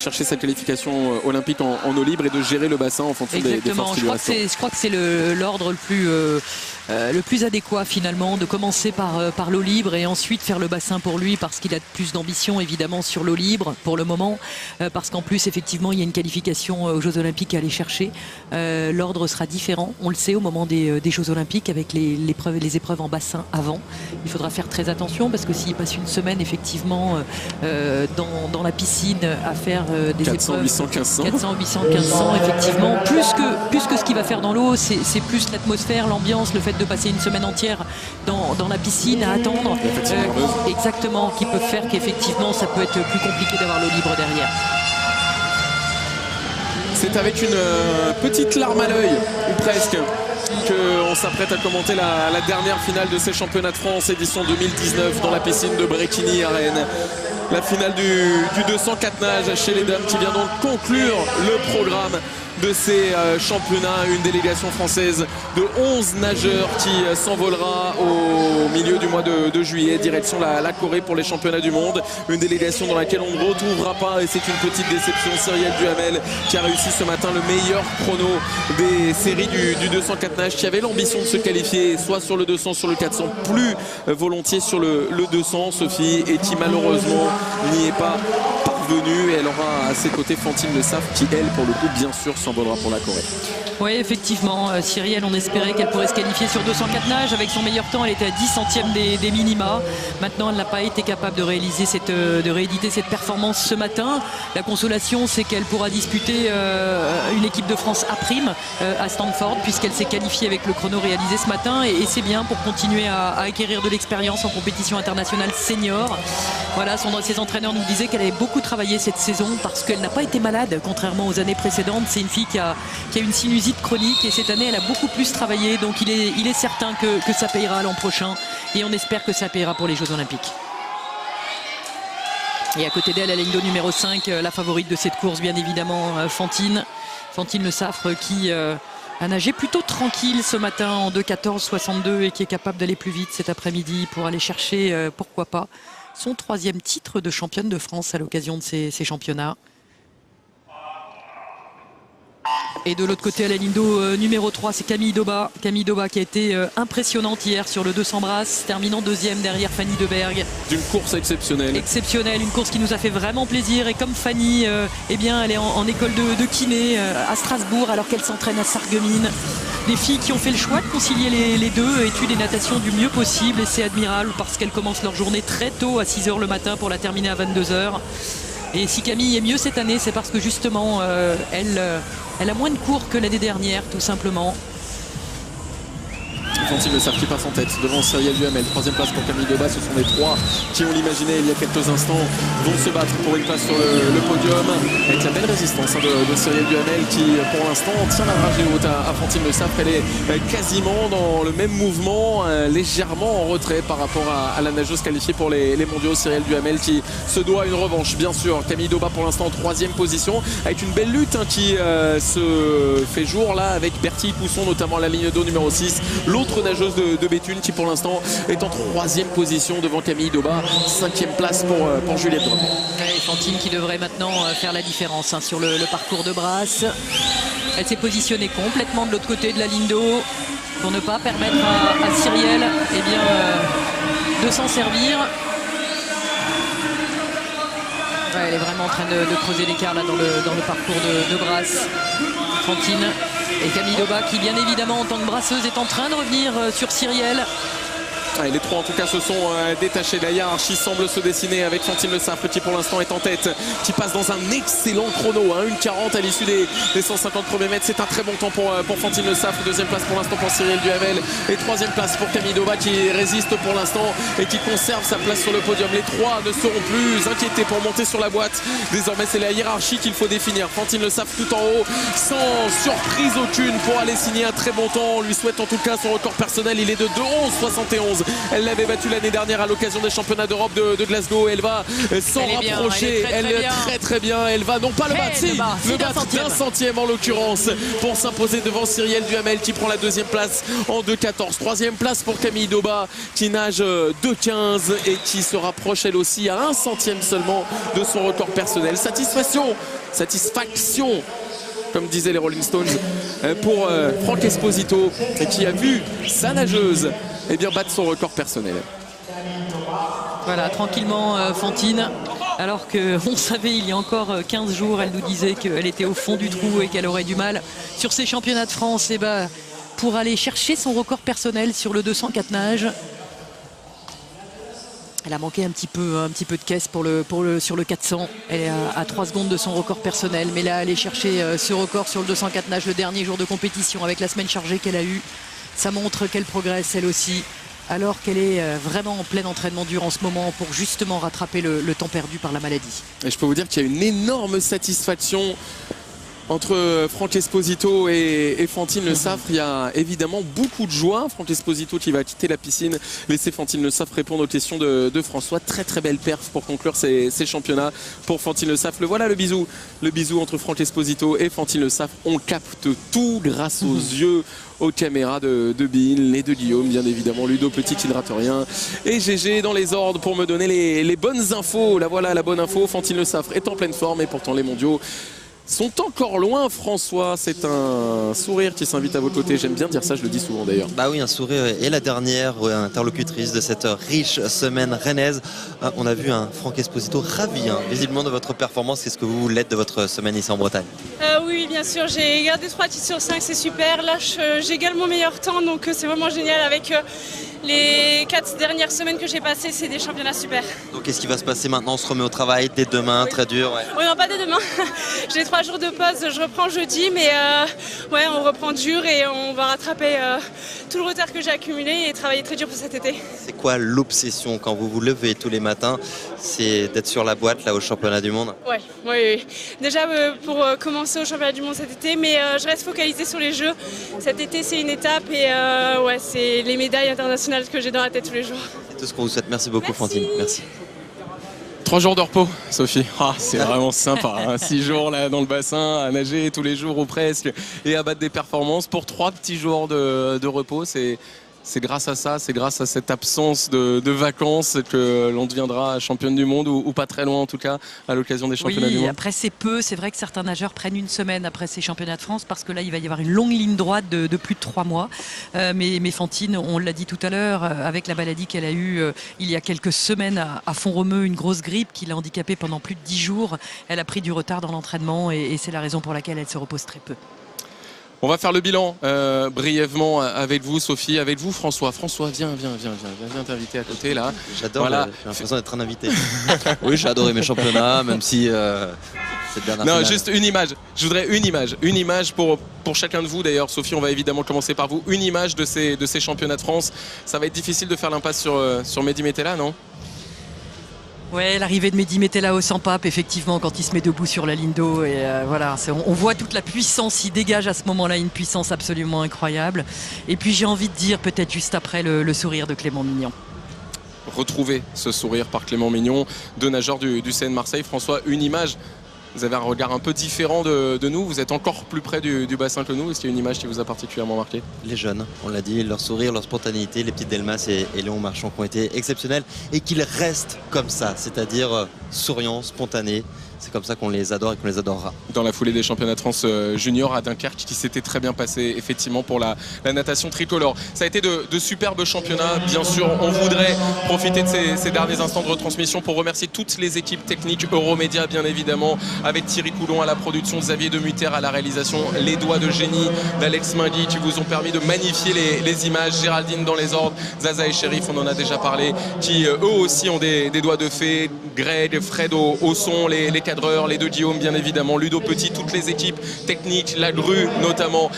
chercher cette qualification olympique en eau libre et de gérer le bassin en fonction des forces qui lui restent. Je crois que c'est l'ordre le plus adéquat finalement, de commencer par l'eau libre et ensuite faire le bassin pour lui, parce qu'il a plus d'ambition évidemment sur l'eau libre pour le moment, parce qu'en plus effectivement il y a une qualification aux Jeux Olympiques à aller chercher. L'ordre sera différent, on le sait, au moment des Jeux Olympiques, avec les épreuves en bassin avant. Il faudra faire très attention, parce que s'il passe une semaine effectivement dans la piscine à faire des 400, épreuves 800, 1500. 400, 800, 1500 effectivement, plus que ce qu'il va faire dans l'eau, c'est plus l'atmosphère, l'ambiance, le fait de passer une semaine entière dans la piscine à attendre, exactement, qui peut faire qu'effectivement ça peut être plus compliqué d'avoir l'eau libre derrière. C'est avec une petite larme à l'œil, ou presque, qu'on s'apprête à commenter la dernière finale de ces championnats de France édition 2019 dans la piscine de Bréquigny à Rennes. La finale du 204 nage chez les dames qui vient donc conclure le programme de ces championnats. Une délégation française de 11 nageurs qui s'envolera au milieu du mois de juillet, direction la Corée pour les championnats du monde. Une délégation dans laquelle on ne retrouvera pas, et c'est une petite déception, Cyrielle Duhamel, qui a réussi ce matin le meilleur chrono des séries du 204 nage, qui avait l'ambition de se qualifier soit sur le 200, sur le 400, plus volontiers sur le 200, Sophie, et qui malheureusement n'y est pas parvenue. Elle aura à ses côtés Fantine Le Saff, qui elle, pour le coup, bien sûr, s'envolera pour la Corée. Oui, effectivement, Cyrielle, on espérait qu'elle pourrait se qualifier sur 204 nages. Avec son meilleur temps, elle était à 10 centièmes des minima. Maintenant, elle n'a pas été capable de rééditer cette performance ce matin. La consolation, c'est qu'elle pourra disputer une équipe de France A' à Stanford, puisqu'elle s'est qualifiée avec le chrono réalisé ce matin. Et c'est bien pour continuer à acquérir de l'expérience en compétition internationale senior. Voilà, ses entraîneurs nous disaient qu'elle avait beaucoup travaillé cette saison, parce qu'elle n'a pas été malade, contrairement aux années précédentes. C'est une fille qui a une sinusite chronique, et cette année elle a beaucoup plus travaillé, donc il est certain que ça payera l'an prochain, et on espère que ça payera pour les Jeux Olympiques. Et à côté d'elle, à la ligne d'eau numéro 5, la favorite de cette course, bien évidemment, Fantine Le Saff, qui a nagé plutôt tranquille ce matin en 2:14,62 et qui est capable d'aller plus vite cet après-midi pour aller chercher, pourquoi pas, son 3e titre de championne de France à l'occasion de ces championnats. Et de l'autre côté, à la ligne d'eau numéro 3, c'est Camille Daubat. Camille Daubat qui a été impressionnante hier sur le 200 brasses, terminant 2e derrière Fanny Deberg. D'une course exceptionnelle. Exceptionnelle, une course qui nous a fait vraiment plaisir. Et comme Fanny, eh bien, elle est en école de kiné à Strasbourg, alors qu'elle s'entraîne à Sarreguemines. Des filles qui ont fait le choix de concilier les deux, études et natation du mieux possible. Et c'est admirable, parce qu'elles commencent leur journée très tôt, à 6 h le matin, pour la terminer à 22 h. Et si Camille est mieux cette année, c'est parce que justement, elle a moins de cours que l'année dernière, tout simplement. Fantine Le Saff qui passe en tête devant Cyrielle Duhamel. 3e place pour Camille Daubat. Ce sont les 3 qui, on l'imaginait il y a quelques instants, vont se battre pour une place sur le podium, avec la belle résistance de Cyrielle Duhamel, qui pour l'instant tient la dragée haute à Fantine Le Saff. Elle est quasiment dans le même mouvement, légèrement en retrait par rapport à la nageuse qualifiée pour les mondiaux, Cyrielle Duhamel, qui se doit une revanche, bien sûr. Camille Daubat pour l'instant en 3e position, avec une belle lutte qui se fait jour là, avec Bertille Pousson notamment à la ligne d'eau numéro 6, l'autre nageuse de Béthune, qui pour l'instant est en 3e position devant Camille Daubat. 5e place pour Juliette Dreux. Et Fantine qui devrait maintenant faire la différence sur le parcours de brasse. Elle s'est positionnée complètement de l'autre côté de la ligne d'eau pour ne pas permettre à Cyrielle de s'en servir. Ouais, elle est vraiment en train de creuser l'écart là dans le parcours de brasse, Fantine. Et Camille Daubat, qui bien évidemment en tant que brasseuse est en train de revenir sur Cyrielle. Et les 3 en tout cas se sont détachés. La hiérarchie semble se dessiner avec Fantine Le Saff, qui pour l'instant est en tête, qui passe dans un excellent chrono, 1:40 à l'issue des 150 premiers mètres. C'est un très bon temps pour Fantine Le Saff. 2e place pour l'instant pour Cyrielle Duhamel, et 3e place pour Camille Daubat, qui résiste pour l'instant et qui conserve sa place sur le podium. Les 3 ne seront plus inquiétés pour monter sur la boîte. Désormais c'est la hiérarchie qu'il faut définir. Fantine Le Saff tout en haut, sans surprise aucune, pour aller signer un très bon temps. On lui souhaite en tout cas son record personnel. Il est de 2:11,71 Elle l'avait battue l'année dernière à l'occasion des championnats d'Europe de Glasgow. Elle va s'en rapprocher. Elle est très bien. Elle va non pas le battre, le battre d'un centième en l'occurrence pour s'imposer devant Cyrielle Duhamel qui prend la deuxième place en 2,14. Troisième place pour Camille Daubat qui nage 2,15 et qui se rapproche elle aussi à un centième seulement de son record personnel. Satisfaction comme disaient les Rolling Stones pour Franck Esposito qui a vu sa nageuse battre son record personnel. Voilà, tranquillement Fantine, alors qu'on savait il y a encore 15 jours, elle nous disait qu'elle était au fond du trou et qu'elle aurait du mal sur ces championnats de France pour aller chercher son record personnel sur le 204 nage. Elle a manqué un petit peu de caisse sur le 400. Elle est à 3 secondes de son record personnel. Mais là, aller chercher ce record sur le 204 nage le dernier jour de compétition avec la semaine chargée qu'elle a eue, ça montre qu'elle progresse elle aussi. Alors qu'elle est vraiment en plein entraînement dur en ce moment pour justement rattraper le temps perdu par la maladie. Et je peux vous dire qu'il y a une énorme satisfaction entre Franck Esposito et Fantine Le Saffre. Il y a évidemment beaucoup de joie. Franck Esposito qui va quitter la piscine, laisser Fantine Le Saffre répondre aux questions de François. Très très belle perf pour conclure ces championnats pour Fantine Le Saffre. Voilà le bisou entre Franck Esposito et Fantine Le Saffre. On capte tout grâce aux yeux, aux caméras de Bill et de Guillaume, bien évidemment. Ludo Petit qui ne rate rien. Et GG dans les ordres pour me donner les bonnes infos. Là voilà la bonne info. Fantine Le Saffre est en pleine forme et pourtant les mondiaux sont encore loin. François, c'est un sourire qui s'invite à votre côté. J'aime bien dire ça, je le dis souvent d'ailleurs. Bah oui, un sourire est la dernière interlocutrice de cette riche semaine rennaise. On a vu un Franck Esposito ravi visiblement de votre performance. Qu'est-ce que vous l'êtes de votre semaine ici en Bretagne? Oui, bien sûr, j'ai gardé 3 titres sur 5, c'est super. Là, j'égale mon meilleur temps, donc c'est vraiment génial. Avec les 4 dernières semaines que j'ai passées, c'est des championnats super. Donc qu'est-ce qui va se passer maintenant? On se remet au travail dès demain, très dur. Oui, non, pas dès demain. J'ai 3 jours de pause, je reprends jeudi, mais on reprend dur et on va rattraper tout le retard que j'ai accumulé et travailler très dur pour cet été. C'est quoi l'obsession quand vous vous levez tous les matins? C'est d'être sur la boîte là au championnat du monde? Oui. Déjà pour commencer au championnat du monde cet été, mais je reste focalisée sur les Jeux. Cet été, c'est une étape et c'est les médailles internationales que j'ai dans la tête tous les jours. C'est tout ce qu'on vous souhaite. Merci beaucoup. Merci. Fantine. Merci. 3 jours de repos, Sophie. C'est vraiment sympa. 6 jours là dans le bassin, à nager tous les jours ou presque et à battre des performances pour 3 petits jours de repos. C'est grâce à ça, c'est grâce à cette absence de vacances que l'on deviendra championne du monde ou pas très loin en tout cas à l'occasion des championnats du monde. Après c'est vrai que certains nageurs prennent une semaine après ces championnats de France parce que là il va y avoir une longue ligne droite de plus de 3 mois. Mais Fantine, on l'a dit tout à l'heure, avec la maladie qu'elle a eue il y a quelques semaines à Font-Romeu, une grosse grippe qui l'a handicapée pendant plus de 10 jours. Elle a pris du retard dans l'entraînement et c'est la raison pour laquelle elle se repose très peu. On va faire le bilan brièvement avec vous, Sophie, avec vous, François. François, viens t'inviter à côté là. J'adore, j'ai l'impression d'être un invité. Oui, j'ai adoré mes championnats, même si cette dernière finale... juste une image. Je voudrais une image pour chacun de vous d'ailleurs. Sophie, on va évidemment commencer par vous. Une image de ces championnats de France. Ça va être difficile de faire l'impasse sur Mehdi Metella, non? Ouais, l'arrivée de Mehdi Metella au sans-pape, effectivement, quand il se met debout sur la ligne d'eau. Et on voit toute la puissance, il dégage à ce moment-là une puissance absolument incroyable. Et puis j'ai envie de dire, peut-être juste après, le sourire de Clément Mignon. Retrouver ce sourire par Clément Mignon, 2 nageurs du CN Marseille. François, une image. Vous avez un regard un peu différent de nous, vous êtes encore plus près du bassin que nous. Est-ce qu'il y a une image qui vous a particulièrement marqué? Les jeunes, on l'a dit, leur sourire, leur spontanéité, les petites Delmas et Léon Marchand qui ont été exceptionnels et qu'ils restent comme ça, c'est-à-dire souriants, spontanés. C'est comme ça qu'on les adore et qu'on les adorera. Dans la foulée des championnats de France junior à Dunkerque qui s'était très bien passé effectivement pour la natation tricolore. Ça a été de superbes championnats. Bien sûr, on voudrait profiter de ces derniers instants de retransmission pour remercier toutes les équipes techniques Euromédia, bien évidemment, avec Thierry Coulon à la production, Xavier Demuter à la réalisation, les doigts de génie d'Alex Mingui qui vous ont permis de magnifier les images, Géraldine dans les ordres, Zaza et Chérif, on en a déjà parlé, qui eux aussi ont des doigts de fée, Greg, Fred au son, les cadreurs, les deux Guillaume bien évidemment, Ludo Petit, toutes les équipes techniques, la grue notamment,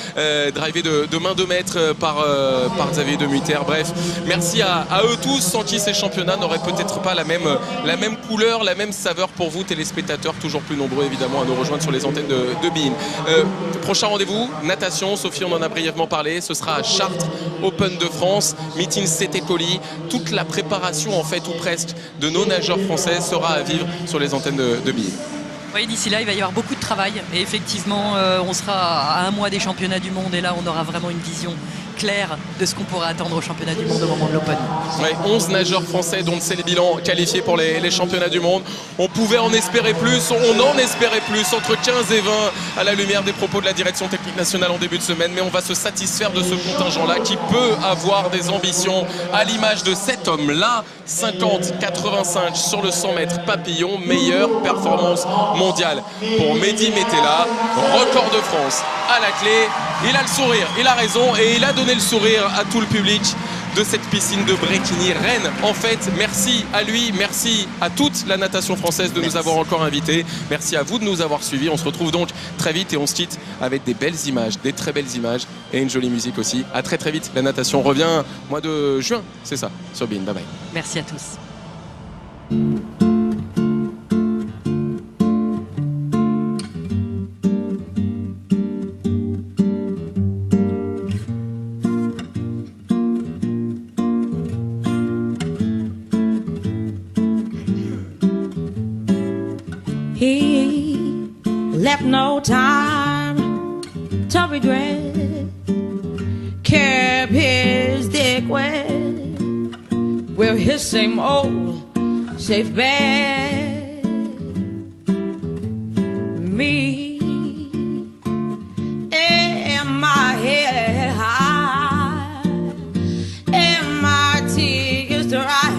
drivée de main de maître par Xavier Demutter. Bref, merci à eux tous, sans qui ces championnats n'auraient peut-être pas la même couleur, la même saveur pour vous téléspectateurs, toujours plus nombreux évidemment à nous rejoindre sur les antennes de Bein. Prochain rendez-vous, natation, Sophie on en a brièvement parlé, ce sera à Chartres, Open de France, meeting CT Colis, toute la préparation en fait ou presque de nos nageurs français sera à vivre sur les antennes de Bein. Oui, d'ici là, il va y avoir beaucoup de travail. Et effectivement, on sera à un mois des championnats du monde. Et là, on aura vraiment une vision claire de ce qu'on pourra attendre au championnat du monde au moment de l'Open. Ouais, 11 nageurs français dont c'est le bilan qualifiés pour les championnats du monde. On pouvait en espérer plus, on en espérait plus, entre 15 et 20 à la lumière des propos de la direction technique nationale en début de semaine. Mais on va se satisfaire de ce contingent-là qui peut avoir des ambitions à l'image de cet homme-là. 50-85 sur le 100 mètres papillon, meilleure performance mondiale pour Mehdi Metella, record de France à la clé. Il a le sourire, il a raison et il a donné le sourire à tout le public de cette piscine de Bréquigny Rennes. En fait, merci à lui, merci à toute la natation française de nous avoir encore invités. Merci à vous de nous avoir suivis. On se retrouve donc très vite et on se quitte avec des belles images, des très belles images et une jolie musique aussi. À très très vite. La natation revient mois de juin, c'est ça, sur Bein. Bye bye. Merci à tous. He left no time to regret, kept his dick wet with his same old safe bet. Me and my head high and my tears dry,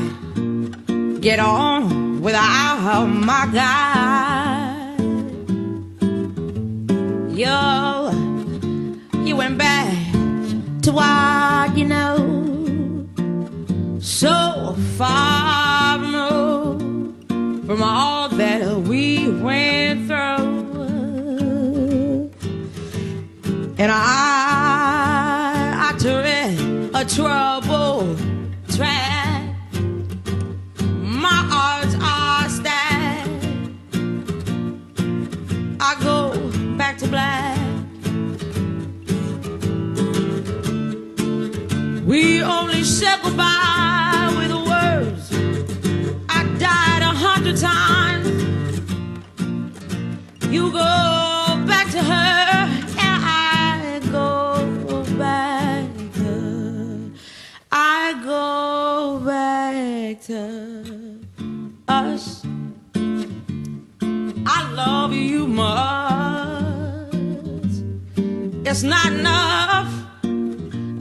get on without my guy. You went back to what you know, so far removed from all that we went through. And I tread a troubled track. My odds are stacked. I go back to black. We only said goodbye with words. I died 100 times. You go back to her, and I go back to her. I go back to us. I love you much. It's not enough.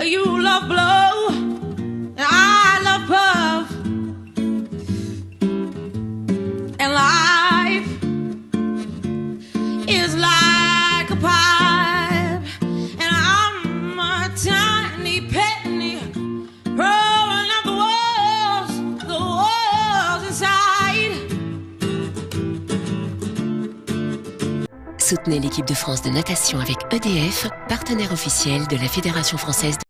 You love blow, and I love puff, and life is like a pipe, and I'm a tiny penny rolling up the walls inside. Soutenez l'équipe de France de natation avec EDF, partenaire officiel de la Fédération française de